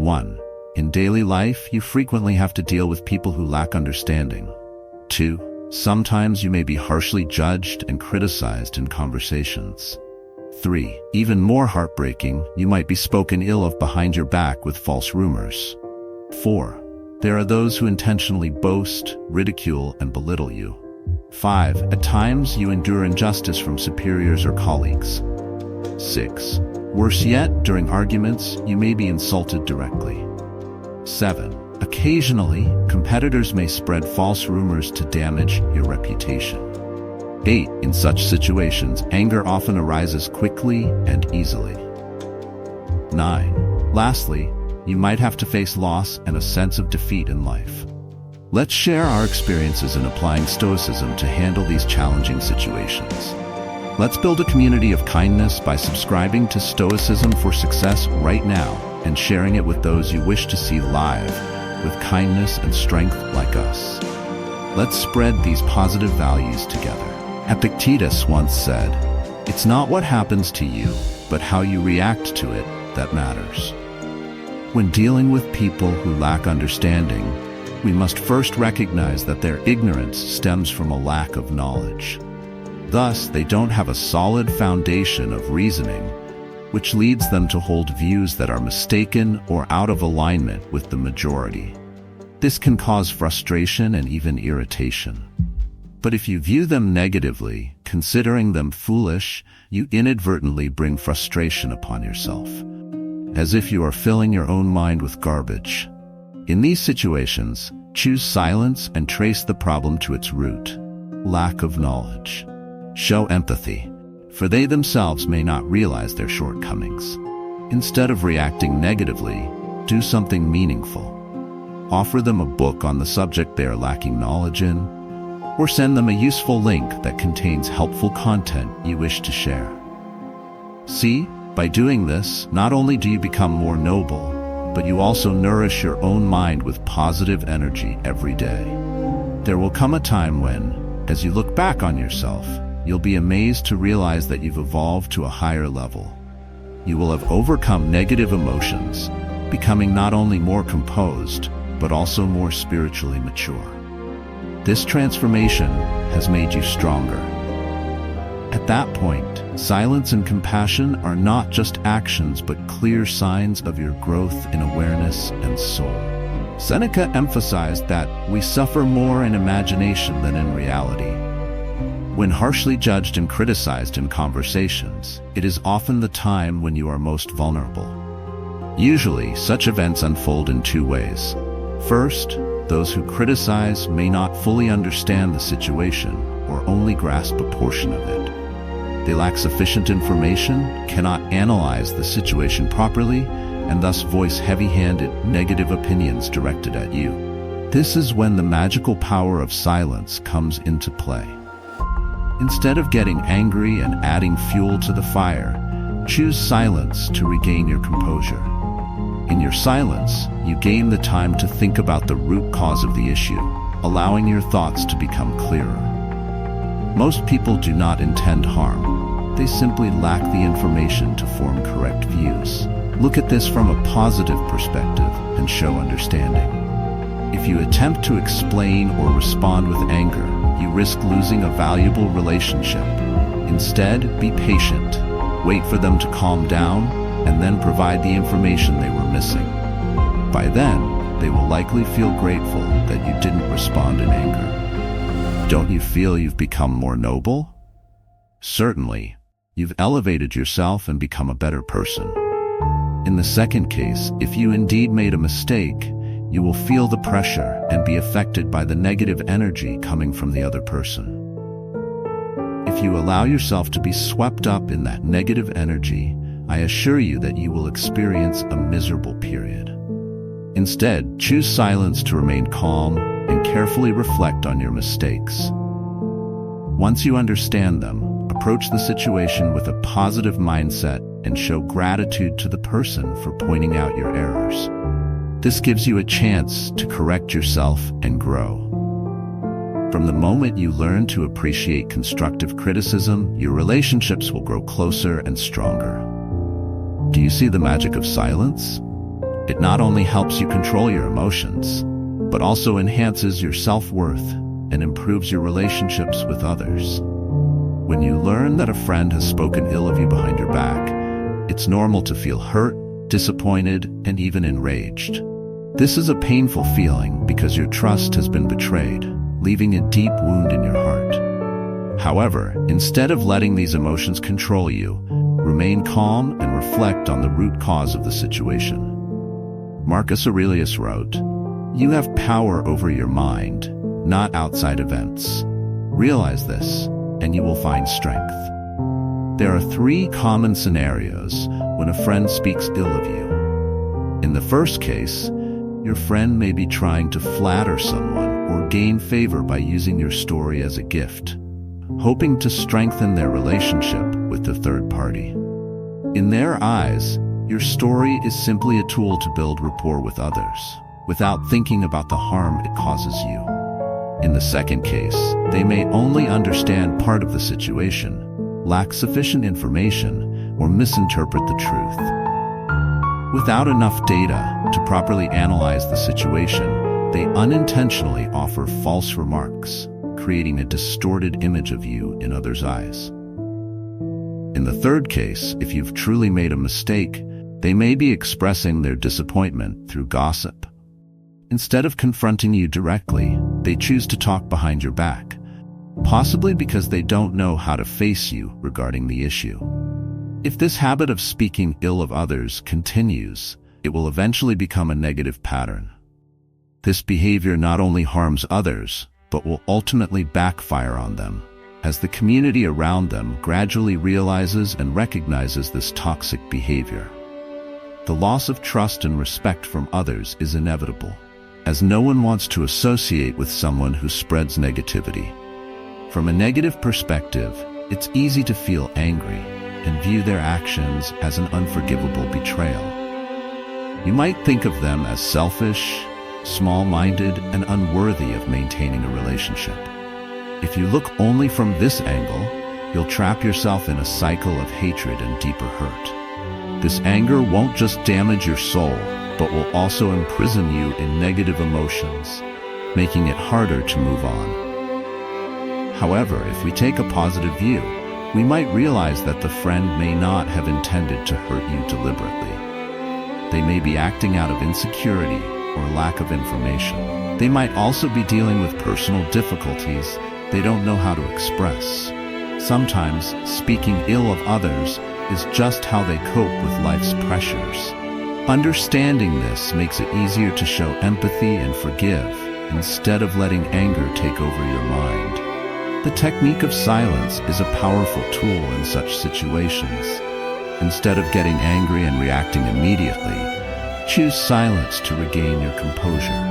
1. In daily life, you frequently have to deal with people who lack understanding. 2. Sometimes you may be harshly judged and criticized in conversations. 3. Even more heartbreaking, you might be spoken ill of behind your back with false rumors. 4. There are those who intentionally boast, ridicule, and belittle you. 5. At times, you endure injustice from superiors or colleagues. 6. Worse yet, during arguments, you may be insulted directly. 7. Occasionally, competitors may spread false rumors to damage your reputation. 8. In such situations, anger often arises quickly and easily. 9. Lastly, you might have to face loss and a sense of defeat in life. Let's share our experiences in applying Stoicism to handle these challenging situations. Let's build a community of kindness by subscribing to Stoicism for Success right now and sharing it with those you wish to see live with kindness and strength like us. Let's spread these positive values together. Epictetus once said, "It's not what happens to you, but how you react to it that matters." When dealing with people who lack understanding, we must first recognize that their ignorance stems from a lack of knowledge. Thus, they don't have a solid foundation of reasoning, which leads them to hold views that are mistaken or out of alignment with the majority. This can cause frustration and even irritation. But if you view them negatively, considering them foolish, you inadvertently bring frustration upon yourself, as if you are filling your own mind with garbage. In these situations, choose silence and trace the problem to its root: lack of knowledge. Show empathy, for they themselves may not realize their shortcomings. Instead of reacting negatively, do something meaningful. Offer them a book on the subject they are lacking knowledge in, or send them a useful link that contains helpful content you wish to share. See, by doing this, not only do you become more noble, but you also nourish your own mind with positive energy every day. There will come a time when, as you look back on yourself, you'll be amazed to realize that you've evolved to a higher level. You will have overcome negative emotions, becoming not only more composed, but also more spiritually mature. This transformation has made you stronger. At that point, silence and compassion are not just actions but clear signs of your growth in awareness and soul. Seneca emphasized that we suffer more in imagination than in reality. When harshly judged and criticized in conversations, it is often the time when you are most vulnerable. Usually, such events unfold in two ways. First, those who criticize may not fully understand the situation or only grasp a portion of it. They lack sufficient information, cannot analyze the situation properly, and thus voice heavy-handed, negative opinions directed at you. This is when the magical power of silence comes into play. Instead of getting angry and adding fuel to the fire, choose silence to regain your composure. In your silence, you gain the time to think about the root cause of the issue, allowing your thoughts to become clearer. Most people do not intend harm. They simply lack the information to form correct views. Look at this from a positive perspective and show understanding. If you attempt to explain or respond with anger, you risk losing a valuable relationship. Instead, be patient. Wait for them to calm down, and then provide the information they were missing. By then, they will likely feel grateful that you didn't respond in anger. Don't you feel you've become more noble? Certainly, you've elevated yourself and become a better person. In the second case, if you indeed made a mistake, you will feel the pressure and be affected by the negative energy coming from the other person. If you allow yourself to be swept up in that negative energy, I assure you that you will experience a miserable period. Instead, choose silence to remain calm and carefully reflect on your mistakes. Once you understand them, approach the situation with a positive mindset and show gratitude to the person for pointing out your errors. This gives you a chance to correct yourself and grow. From the moment you learn to appreciate constructive criticism, your relationships will grow closer and stronger. Do you see the magic of silence? It not only helps you control your emotions, but also enhances your self-worth and improves your relationships with others. When you learn that a friend has spoken ill of you behind your back, it's normal to feel hurt, disappointed, and even enraged. This is a painful feeling because your trust has been betrayed, leaving a deep wound in your heart. However, instead of letting these emotions control you, remain calm and reflect on the root cause of the situation. Marcus Aurelius wrote, "You have power over your mind, not outside events. Realize this, and you will find strength." There are 3 common scenarios when a friend speaks ill of you. In the first case, your friend may be trying to flatter someone or gain favor by using your story as a gift, hoping to strengthen their relationship with the third party. In their eyes, your story is simply a tool to build rapport with others, without thinking about the harm it causes you. In the second case, they may only understand part of the situation, lack sufficient information, or misinterpret the truth. Without enough data to properly analyze the situation, they unintentionally offer false remarks, creating a distorted image of you in others' eyes. In the third case, if you've truly made a mistake, they may be expressing their disappointment through gossip. Instead of confronting you directly, they choose to talk behind your back, possibly because they don't know how to face you regarding the issue. If this habit of speaking ill of others continues, it will eventually become a negative pattern. This behavior not only harms others, but will ultimately backfire on them, as the community around them gradually realizes and recognizes this toxic behavior. The loss of trust and respect from others is inevitable, as no one wants to associate with someone who spreads negativity. From a negative perspective, it's easy to feel angry and view their actions as an unforgivable betrayal. You might think of them as selfish, small-minded, and unworthy of maintaining a relationship. If you look only from this angle, you'll trap yourself in a cycle of hatred and deeper hurt. This anger won't just damage your soul, but will also imprison you in negative emotions, making it harder to move on. However, if we take a positive view, we might realize that the friend may not have intended to hurt you deliberately. They may be acting out of insecurity or lack of information. They might also be dealing with personal difficulties they don't know how to express. Sometimes, speaking ill of others is just how they cope with life's pressures. Understanding this makes it easier to show empathy and forgive, instead of letting anger take over your mind. The technique of silence is a powerful tool in such situations. Instead of getting angry and reacting immediately, choose silence to regain your composure.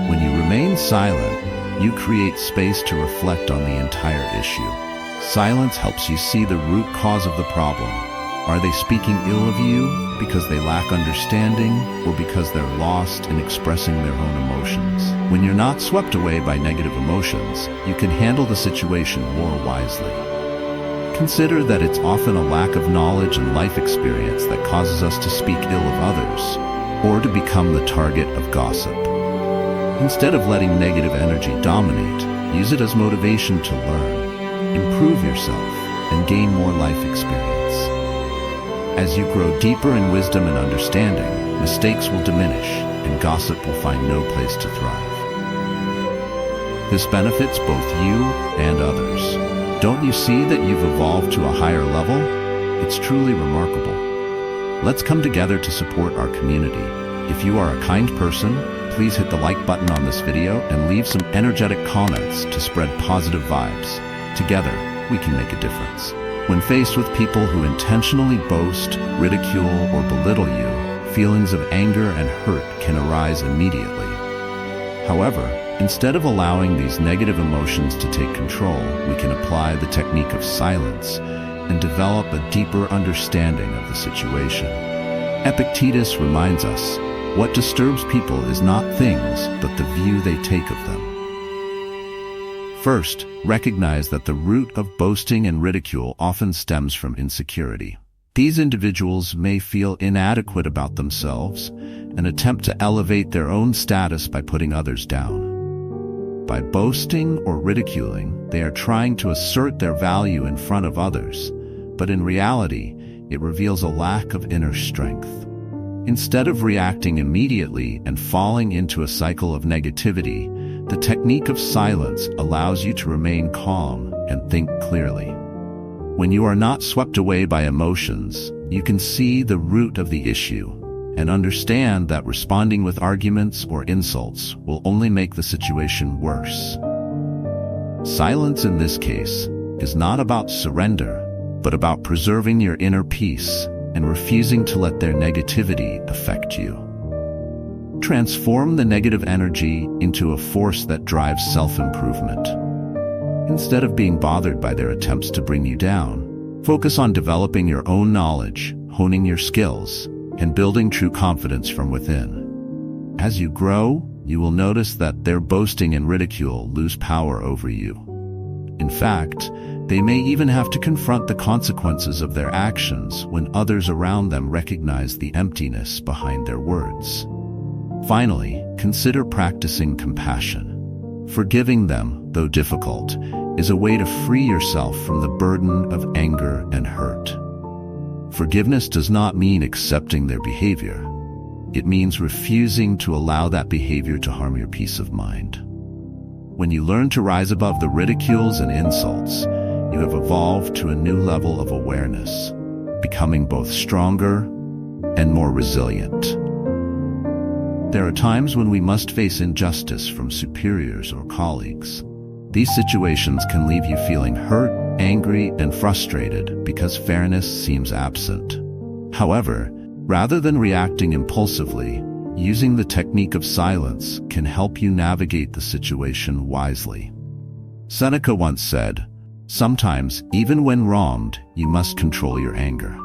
When you remain silent, you create space to reflect on the entire issue. Silence helps you see the root cause of the problem. Are they speaking ill of you because they lack understanding, or because they're lost in expressing their own emotions? When you're not swept away by negative emotions, you can handle the situation more wisely. Consider that it's often a lack of knowledge and life experience that causes us to speak ill of others, or to become the target of gossip. Instead of letting negative energy dominate, use it as motivation to learn, improve yourself, and gain more life experience. As you grow deeper in wisdom and understanding, mistakes will diminish, and gossip will find no place to thrive. This benefits both you and others. Don't you see that you've evolved to a higher level? It's truly remarkable. Let's come together to support our community. If you are a kind person, please hit the like button on this video and leave some energetic comments to spread positive vibes. Together, we can make a difference. When faced with people who intentionally boast, ridicule, or belittle you, feelings of anger and hurt can arise immediately. However, instead of allowing these negative emotions to take control, we can apply the technique of silence and develop a deeper understanding of the situation. Epictetus reminds us, what disturbs people is not things, but the view they take of them. First, recognize that the root of boasting and ridicule often stems from insecurity. These individuals may feel inadequate about themselves an attempt to elevate their own status by putting others down. By boasting or ridiculing, they are trying to assert their value in front of others, but in reality, it reveals a lack of inner strength. Instead of reacting immediately and falling into a cycle of negativity, the technique of silence allows you to remain calm and think clearly. When you are not swept away by emotions, you can see the root of the issue and understand that responding with arguments or insults will only make the situation worse. Silence in this case is not about surrender, but about preserving your inner peace and refusing to let their negativity affect you. Transform the negative energy into a force that drives self-improvement. Instead of being bothered by their attempts to bring you down, focus on developing your own knowledge, honing your skills, and building true confidence from within. As you grow, you will notice that their boasting and ridicule lose power over you. In fact, they may even have to confront the consequences of their actions when others around them recognize the emptiness behind their words. Finally, consider practicing compassion. Forgiving them, though difficult, is a way to free yourself from the burden of anger and hurt. Forgiveness does not mean accepting their behavior. It means refusing to allow that behavior to harm your peace of mind. When you learn to rise above the ridicules and insults, you have evolved to a new level of awareness, becoming both stronger and more resilient. There are times when we must face injustice from superiors or colleagues. These situations can leave you feeling hurt, angry, and frustrated because fairness seems absent. However, rather than reacting impulsively, using the technique of silence can help you navigate the situation wisely. Seneca once said, "Sometimes, even when wronged, you must control your anger."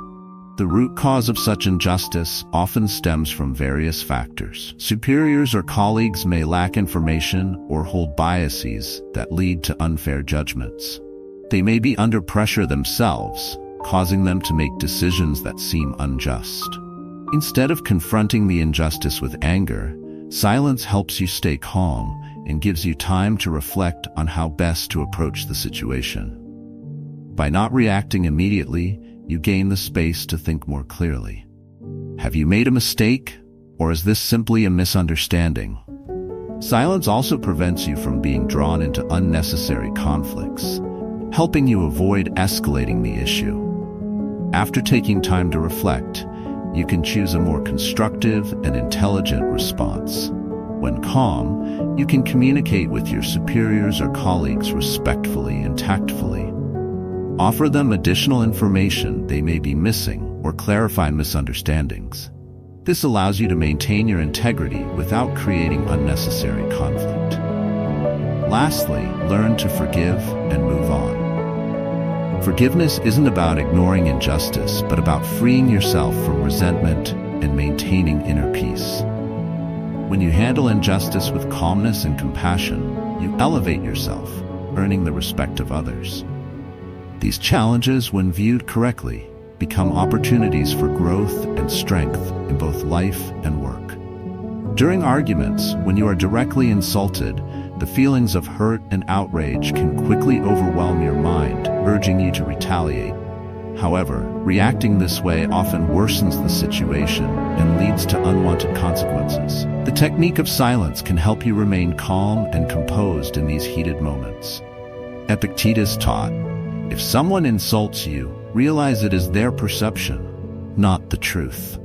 The root cause of such injustice often stems from various factors. Superiors or colleagues may lack information or hold biases that lead to unfair judgments. They may be under pressure themselves, causing them to make decisions that seem unjust. Instead of confronting the injustice with anger, silence helps you stay calm and gives you time to reflect on how best to approach the situation. By not reacting immediately, you gain the space to think more clearly. Have you made a mistake, or is this simply a misunderstanding? Silence also prevents you from being drawn into unnecessary conflicts, helping you avoid escalating the issue. After taking time to reflect, you can choose a more constructive and intelligent response. When calm, you can communicate with your superiors or colleagues respectfully and tactfully. Offer them additional information they may be missing or clarify misunderstandings. This allows you to maintain your integrity without creating unnecessary conflict. Lastly, learn to forgive and move on. Forgiveness isn't about ignoring injustice, but about freeing yourself from resentment and maintaining inner peace. When you handle injustice with calmness and compassion, you elevate yourself, earning the respect of others. These challenges, when viewed correctly, become opportunities for growth and strength in both life and work. During arguments, when you are directly insulted, the feelings of hurt and outrage can quickly overwhelm your mind, urging you to retaliate. However, reacting this way often worsens the situation and leads to unwanted consequences. The technique of silence can help you remain calm and composed in these heated moments. Epictetus taught, "If someone insults you, realize it is their perception, not the truth."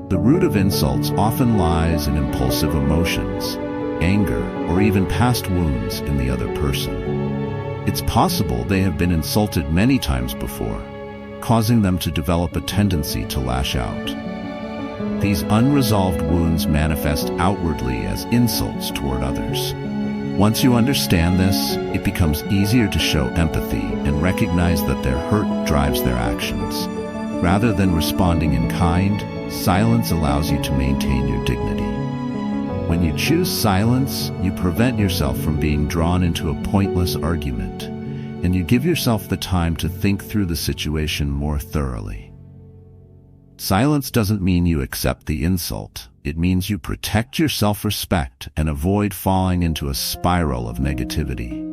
The root of insults often lies in impulsive emotions, anger, or even past wounds in the other person. It's possible they have been insulted many times before, causing them to develop a tendency to lash out. These unresolved wounds manifest outwardly as insults toward others. Once you understand this, it becomes easier to show empathy and recognize that their hurt drives their actions. Rather than responding in kind, silence allows you to maintain your dignity. When you choose silence, you prevent yourself from being drawn into a pointless argument, and you give yourself the time to think through the situation more thoroughly. Silence doesn't mean you accept the insult. It means you protect your self-respect and avoid falling into a spiral of negativity.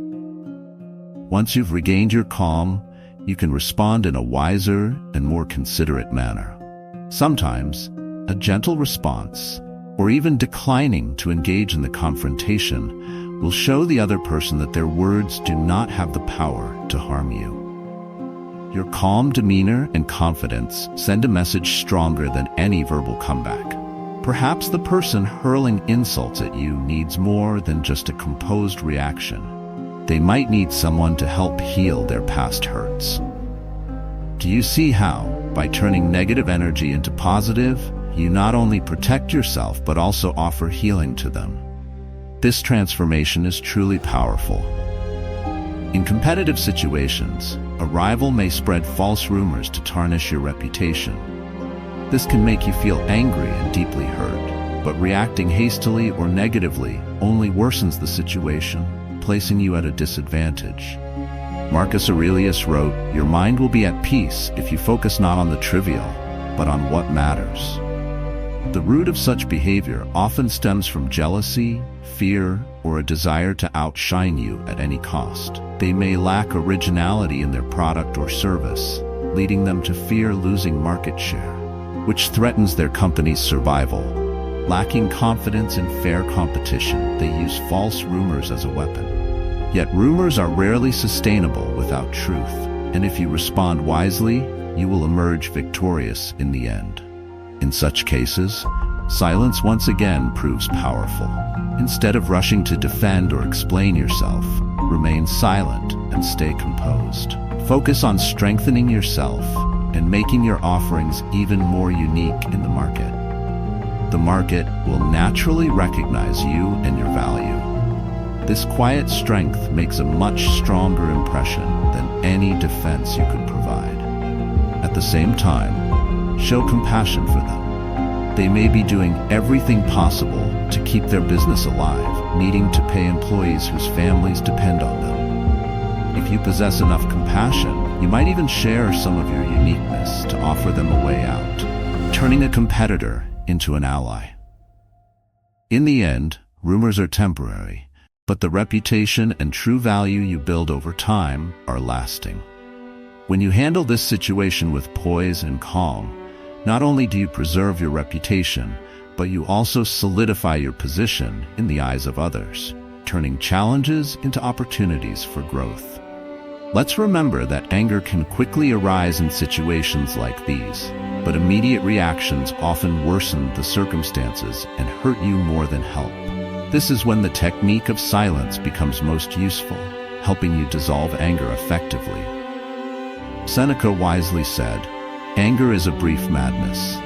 Once you've regained your calm, you can respond in a wiser and more considerate manner. Sometimes, a gentle response, or even declining to engage in the confrontation, will show the other person that their words do not have the power to harm you. Your calm demeanor and confidence send a message stronger than any verbal comeback. Perhaps the person hurling insults at you needs more than just a composed reaction. They might need someone to help heal their past hurts. Do you see how, by turning negative energy into positive, you not only protect yourself but also offer healing to them? This transformation is truly powerful. In competitive situations, a rival may spread false rumors to tarnish your reputation. This can make you feel angry and deeply hurt, but reacting hastily or negatively only worsens the situation, placing you at a disadvantage. Marcus Aurelius wrote, "Your mind will be at peace if you focus not on the trivial, but on what matters." The root of such behavior often stems from jealousy, fear, or a desire to outshine you at any cost. They may lack originality in their product or service, leading them to fear losing market share, which threatens their company's survival. Lacking confidence in fair competition, they use false rumors as a weapon. Yet rumors are rarely sustainable without truth, and if you respond wisely, you will emerge victorious in the end. In such cases, silence once again proves powerful. Instead of rushing to defend or explain yourself, remain silent and stay composed. Focus on strengthening yourself and making your offerings even more unique in the market. The market will naturally recognize you and your value. This quiet strength makes a much stronger impression than any defense you could provide. At the same time, show compassion for them. They may be doing everything possible to keep their business alive, needing to pay employees whose families depend on them. If you possess enough compassion, you might even share some of your uniqueness to offer them a way out, turning a competitor into an ally. In the end, rumors are temporary, but the reputation and true value you build over time are lasting. When you handle this situation with poise and calm, not only do you preserve your reputation, but you also solidify your position in the eyes of others, turning challenges into opportunities for growth. Let's remember that anger can quickly arise in situations like these, but immediate reactions often worsen the circumstances and hurt you more than help. This is when the technique of silence becomes most useful, helping you dissolve anger effectively. Seneca wisely said, "Anger is a brief madness."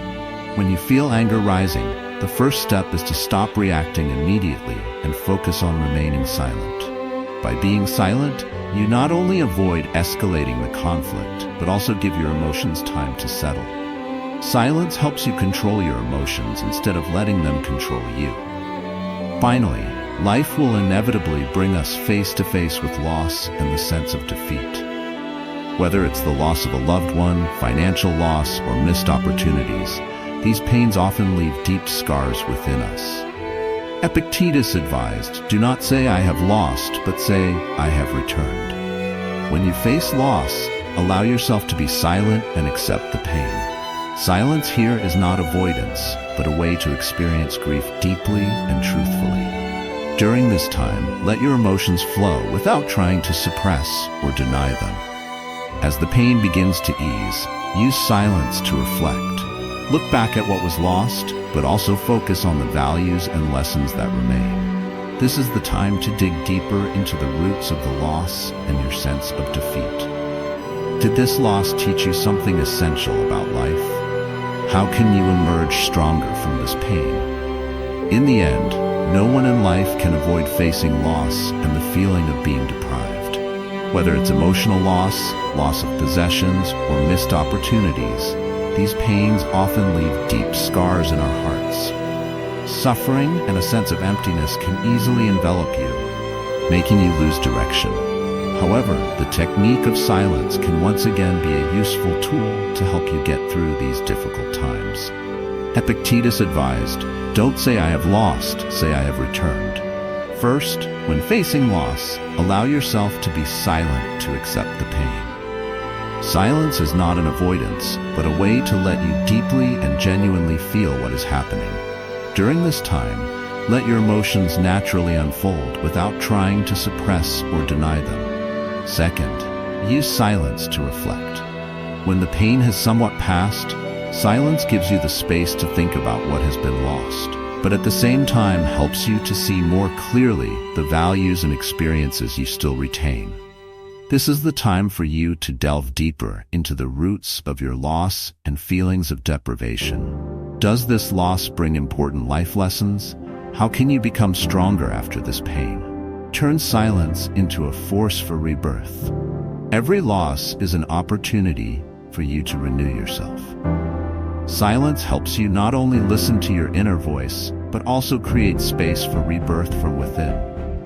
When you feel anger rising, the first step is to stop reacting immediately and focus on remaining silent. By being silent, you not only avoid escalating the conflict, but also give your emotions time to settle. Silence helps you control your emotions instead of letting them control you. Finally, life will inevitably bring us face to face with loss and the sense of defeat. Whether it's the loss of a loved one, financial loss, or missed opportunities, these pains often leave deep scars within us. Epictetus advised, "Do not say I have lost, but say I have returned." When you face loss, allow yourself to be silent and accept the pain. Silence here is not avoidance, but a way to experience grief deeply and truthfully. During this time, let your emotions flow without trying to suppress or deny them. As the pain begins to ease, use silence to reflect. Look back at what was lost, but also focus on the values and lessons that remain. This is the time to dig deeper into the roots of the loss and your sense of defeat. Did this loss teach you something essential about life? How can you emerge stronger from this pain? In the end, no one in life can avoid facing loss and the feeling of being deprived. Whether it's emotional loss, loss of possessions, or missed opportunities, these pains often leave deep scars in our hearts. Suffering and a sense of emptiness can easily envelop you, making you lose direction. However, the technique of silence can once again be a useful tool to help you get through these difficult times. Epictetus advised, "Don't say I have lost, say I have returned." First, when facing loss, allow yourself to be silent to accept the pain. Silence is not an avoidance, but a way to let you deeply and genuinely feel what is happening. During this time, let your emotions naturally unfold without trying to suppress or deny them. Second, use silence to reflect. When the pain has somewhat passed, silence gives you the space to think about what has been lost, but at the same time helps you to see more clearly the values and experiences you still retain. This is the time for you to delve deeper into the roots of your loss and feelings of deprivation. Does this loss bring important life lessons? How can you become stronger after this pain? Turn silence into a force for rebirth. Every loss is an opportunity for you to renew yourself. Silence helps you not only listen to your inner voice, but also create space for rebirth from within.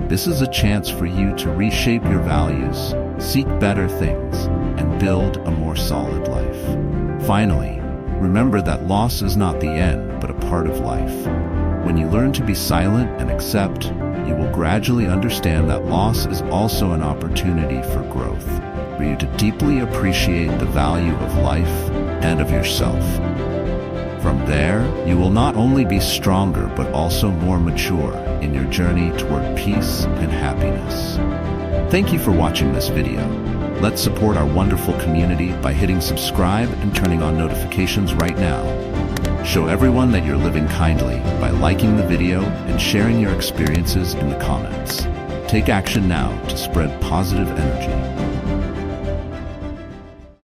This is a chance for you to reshape your values, seek better things, and build a more solid life. Finally, remember that loss is not the end, but a part of life. When you learn to be silent and accept, you will gradually understand that loss is also an opportunity for growth, for you to deeply appreciate the value of life and of yourself. From there, you will not only be stronger, but also more mature in your journey toward peace and happiness. Thank you for watching this video. Let's support our wonderful community by hitting subscribe and turning on notifications right now. Show everyone that you're living kindly by liking the video and sharing your experiences in the comments. Take action now to spread positive energy.